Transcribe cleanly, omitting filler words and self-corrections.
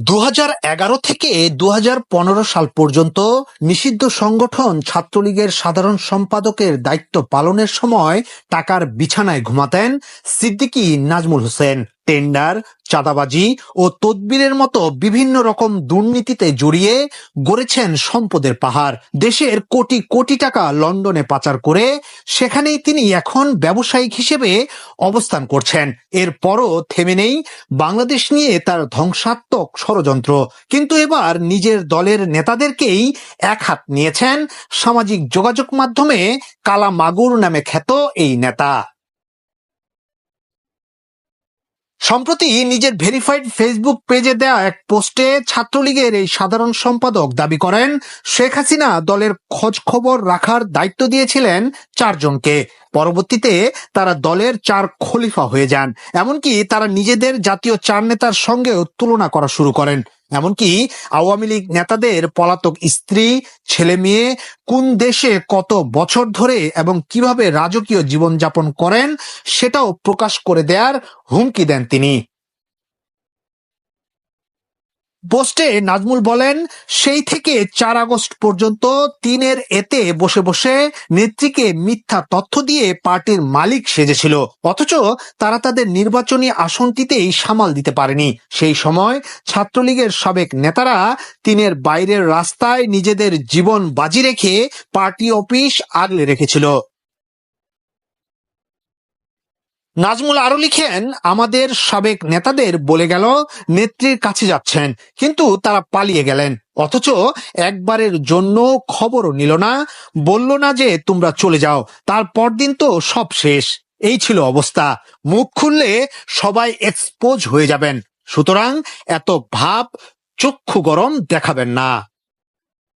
2011 থেকে 2015 সাল পর্যন্ত নিষিদ্ধ সংগঠন ছাত্রলীগের সাধারণ সম্পাদকের দায়িত্ব পালনের সময় টাকার বিছানায় ঘুমাতেন সিদ্দিকী নাজমুল হোসেন। টেন্ডার, চাঁদাবাজি ও তদবিরের মতো বিভিন্ন রকম দুর্নীতিতে জড়িয়ে গড়েছেন সম্পদের পাহাড়। দেশের কোটি কোটি টাকা লন্ডনে পাচার করে সেখানেই তিনি এখন ব্যবসায়িক হিসেবে অবস্থান করছেন। এরপরও থেমে নেই বাংলাদেশ নিয়ে তার ধ্বংসাত্মক ষড়যন্ত্র। কিন্তু এবার নিজের দলের নেতাদেরকেই এক হাত নিয়েছেন সামাজিক যোগাযোগ মাধ্যমে কালা মাগুর নামে খ্যাত এই নেতা। সম্প্রতি নিজের ভেরিফাইড ফেসবুক পেজে দেয়া এক পোস্টে ছাত্রলীগের এই সাধারণ সম্পাদক দাবি করেন, শেখ হাসিনা দলের খোঁজ খবর রাখার দায়িত্ব দিয়েছিলেন 4 জনকে। পরবর্তীতে তারা দলের 4 খলিফা হয়ে যান। এমনকি তারা নিজেদের জাতীয় 4 নেতার সঙ্গেও তুলনা করা শুরু করেন। এমনকি আওয়ামী লীগ নেতাদের পলাতক স্ত্রী, ছেলে মেয়ে কোন দেশে কত বছর ধরে এবং কিভাবে রাজকীয় জীবনযাপন করেন সেটাও প্রকাশ করে দেওয়ার হুমকি দেন তিনি। পোস্টে নাজমুল বলেন, সেই থেকে 4 আগস্ট পর্যন্ত 3-এর এতে বসে বসে নেত্রীকে মিথ্যা তথ্য দিয়ে পার্টির মালিক সেজেছিল, অথচ তারা তাদের নির্বাচনী আসনটিতেই সামাল দিতে পারেনি। সেই সময় ছাত্রলীগের সাবেক নেতারা 3-এর বাইরের রাস্তায় নিজেদের জীবন বাজি রেখে পার্টি অফিস আগলে রেখেছিল। নাজমুল আরো লিখেন, আমাদের সাবেক নেতাদের বলে গেল নেত্রীর কাছে যাচ্ছেন, কিন্তু তারা পালিয়ে গেলেন। অথচ একবারের জন্য খবরও নিল না, বলল না যে তোমরা চলে যাও। তার পরদিন তো সব শেষ। এই ছিল অবস্থা। মুখ খুললে সবাই এক্সপোজ হয়ে যাবেন। সুতরাং এত ভাব চক্ষু গরম দেখাবেন না।